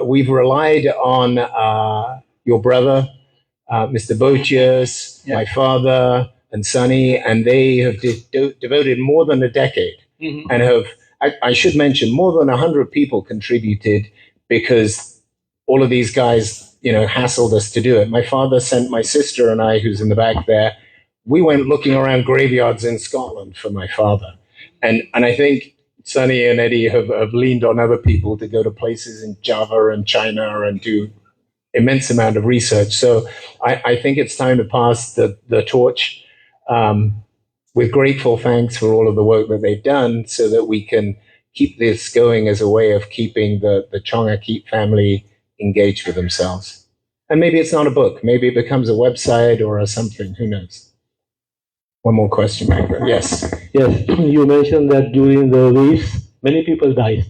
We've relied on your brother, Mr. Bochius, my father, and Sonny, and they have devoted more than a decade and have, I should mention, more than 100 people contributed because all of these guys, hassled us to do it. My father sent my sister and I, who's in the back there, we went looking around graveyards in Scotland for my father. And I think Sonny and Eddie have leaned on other people to go to places in Java and China and do immense amount of research. So I think it's time to pass the torch with grateful thanks for all of the work that they've done so that we can keep this going as a way of keeping the Tjong AKiet family engaged with themselves. And maybe it's not a book. Maybe it becomes a website or something. Who knows? One more question, Michael. Yes. Yes, you mentioned that during the waves, many people died.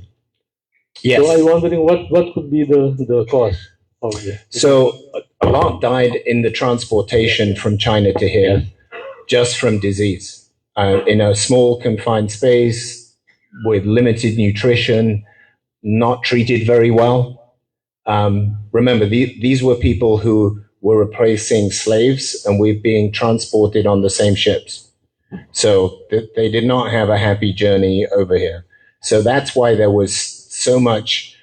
Yes. So I'm wondering what could be the cause of this? So a lot died in the transportation from China to here, just from disease. In a small confined space with limited nutrition, not treated very well. Remember, these were people who were replacing slaves and we're being transported on the same ships. So they did not have a happy journey over here. So that's why there was so much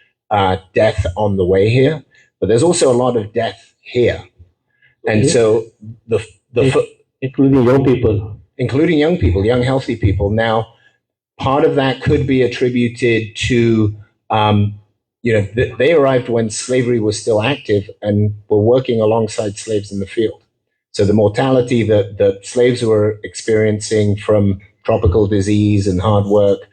death on the way here. But there's also a lot of death here. And so including young people. Including young people, young healthy people. Now, part of that could be attributed to they arrived when slavery was still active and were working alongside slaves in the field. So the mortality that slaves were experiencing from tropical disease and hard work,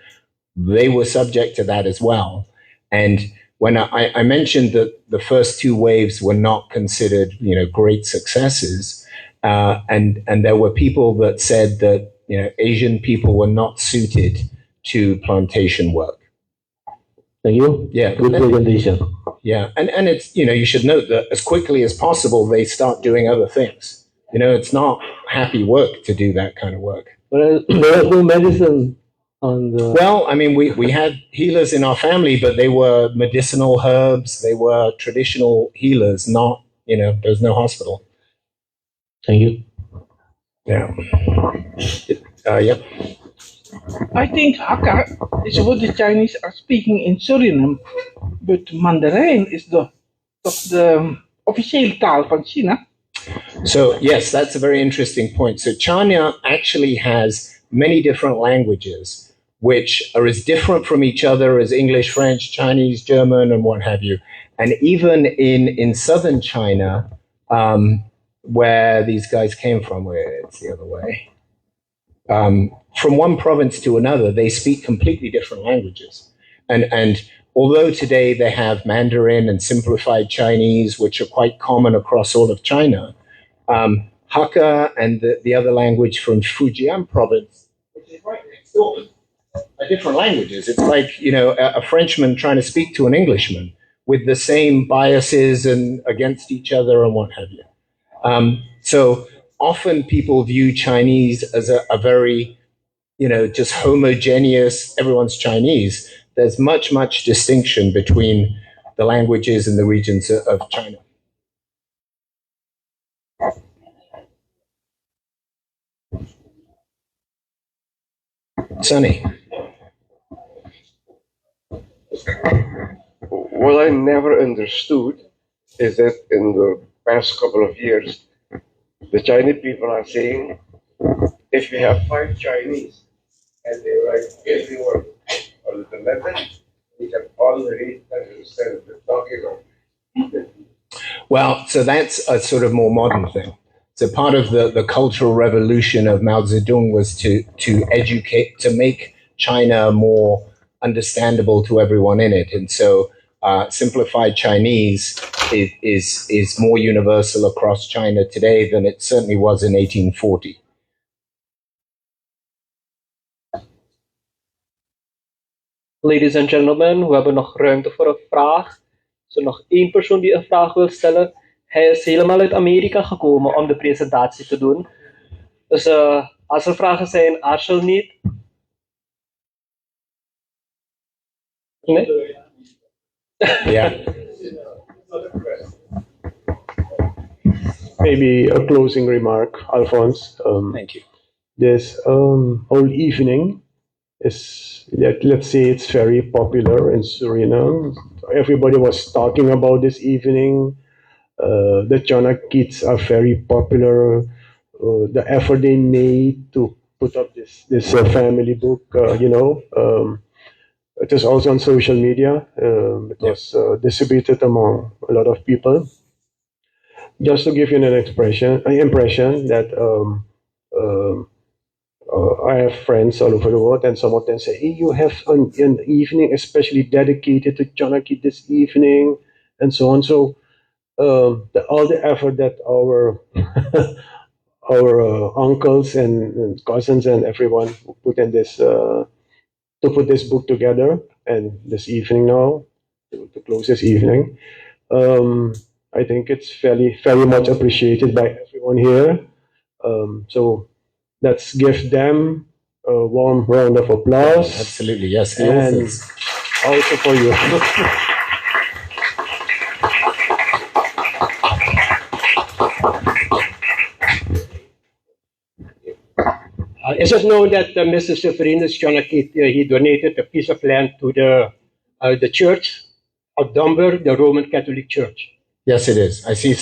they were subject to that as well. And when I mentioned that the first two waves were not considered, great successes, and there were people that said that, Asian people were not suited to plantation work. Thank you. Yeah. Good presentation. Yeah. And it's, you should note that as quickly as possible, they start doing other things. It's not happy work to do that kind of work. But there was no medicine on the... Well, I mean, we had healers in our family, but they were medicinal herbs. They were traditional healers, not, there's no hospital. Thank you. Yeah. Yep. I think Hakka is what the Chinese are speaking in Suriname, but Mandarin is the officiële taal van China. So yes, that's a very interesting point. So China actually has many different languages, which are as different from each other as English, French, Chinese, German, and what have you. And even in southern China, where these guys came from, where it's the other way, from one province to another, they speak completely different languages. And although today they have Mandarin and simplified Chinese, which are quite common across all of China, Hakka and the other language from Fujian province, which is right next door, are different languages. It's like, a Frenchman trying to speak to an Englishman with the same biases and against each other and what have you. So often people view Chinese as a very, just homogeneous, everyone's Chinese. There's much, much distinction between the languages and the regions of China. Sunny. What I never understood is that in the past couple of years, the Chinese people are saying, if we have 5 Chinese and they write every word on the letter, we can all read and understand what they're talking about. Well, so that's a sort of more modern thing. So part of the cultural revolution of Mao Zedong was to educate, to make China more understandable to everyone in it. And so simplified Chinese is more universal across China today than it certainly was in 1840. Ladies and gentlemen, we hebben nog ruimte voor een vraag. Is er nog één persoon die een vraag wil stellen? Hij is helemaal uit Amerika gekomen om de presentatie te doen. Dus als er vragen zijn, aarzel niet. Nee? Yeah. Maybe a closing remark, Alphonse. Thank you. This whole evening is, let's say it's very popular in Suriname. Everybody was talking about this evening. The Tjong AKiets are very popular. The effort they made to put up this family book, it is also on social media. It was distributed among a lot of people. just to give you an impression that I have friends all over the world, and some of them say, hey, you have an evening especially dedicated to Tjong AKiet this evening, and so on. So all the effort that our our uncles and cousins and everyone put in this to put this book together, and this evening now, to close this evening, I think it's very much appreciated by everyone here. So let's give them a warm round of applause. Absolutely, yes. The And authors. also for you. Is it known that Mr. Severinus Tjong AKiet, he donated a piece of land to the church of Dumber, the Roman Catholic Church? Yes, it is. I see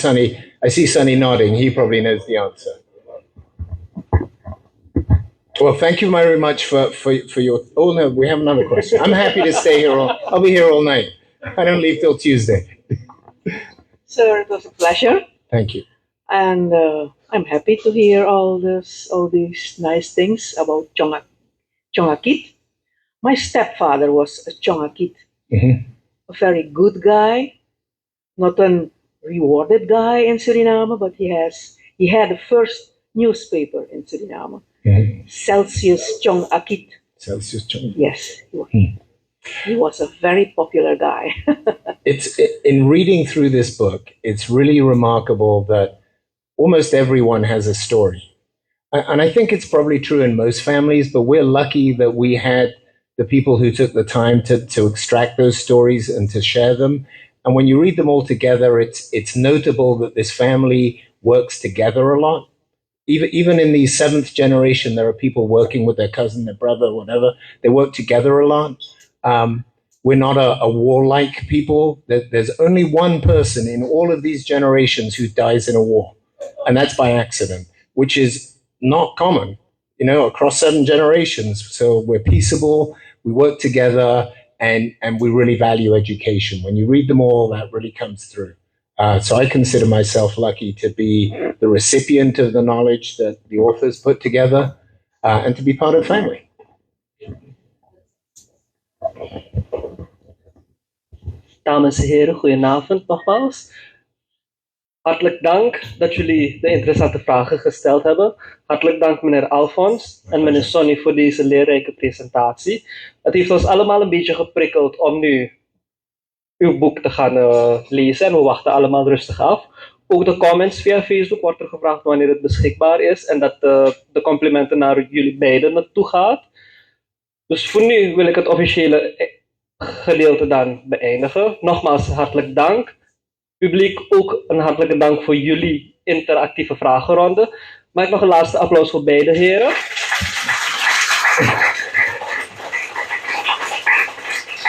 Sonny nodding. He probably knows the answer. Well, thank you very much for your... Oh, no, we have another question. I'm happy to stay here. I'll be here all night. I don't leave till Tuesday. Sir, it was a pleasure. Thank you. And I'm happy to hear all these nice things about Tjong AKiet. My stepfather was a Tjong AKiet, a very good guy, not a rewarded guy in Suriname, but he had the first newspaper in Suriname, Celsius Tjong AKiet. Celsius Tjong. Yes, he was a very popular guy. In reading through this book, it's really remarkable that almost everyone has a story. And I think it's probably true in most families, but we're lucky that we had the people who took the time to extract those stories and to share them. And when you read them all together, it's notable that this family works together a lot. Even in the seventh generation, there are people working with their cousin, their brother, whatever. They work together a lot. We're not a warlike people. There's only one person in all of these generations who dies in a war. And that's by accident, which is not common, across 7 generations. So we're peaceable, we work together, and we really value education. When you read them all, that really comes through. So I consider myself lucky to be the recipient of the knowledge that the authors put together, and to be part of the family. Dames en heren, goedenavond nogmaals. Hartelijk dank dat jullie de interessante vragen gesteld hebben. Hartelijk dank meneer Alphonse en meneer Sonny voor deze leerrijke presentatie. Het heeft ons allemaal een beetje geprikkeld om nu uw boek te gaan lezen en we wachten allemaal rustig af. Ook de comments via Facebook wordt er gevraagd wanneer het beschikbaar is en dat de complimenten naar jullie beiden naartoe gaat. Dus voor nu wil ik het officiële gedeelte dan beëindigen. Nogmaals hartelijk dank. Publiek, ook een hartelijke dank voor jullie interactieve vragenronde. Mag ik nog een laatste applaus voor beide heren?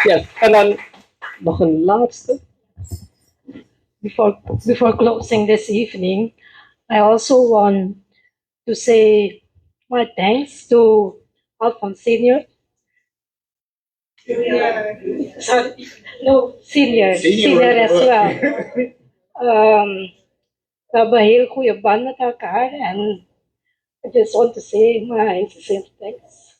Ja, en dan nog een laatste. Before closing this evening, I also want to say my thanks to Alphonse Sr. Sorry, no, senior as well. We hebben een heel goede band met elkaar en I just want to say my sincere thanks.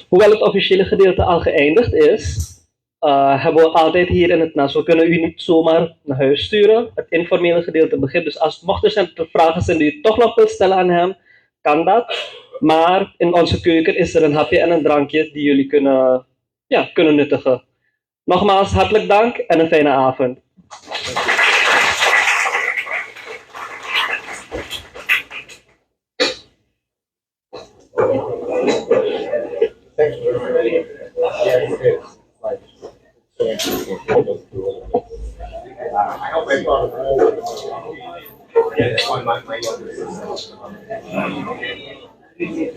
Hoewel het officiële gedeelte al geëindigd is, hebben we altijd hier in het NAS. We kunnen u niet zomaar naar huis sturen. Het informele gedeelte begint. Dus mocht er vragen zijn die u toch nog wilt stellen aan hem, kan dat. Maar in onze keuken is er een hapje en een drankje die jullie kunnen nuttigen. Nogmaals, hartelijk dank en een fijne avond. Thank you. Yes, it is. So interesting. I hope I brought it all. Yeah, that's one of my younger sisters. It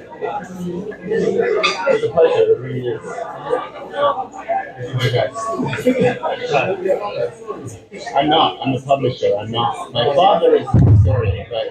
was a pleasure. It really is. I'm not. I'm the publisher. I'm not. My father is the historian, but.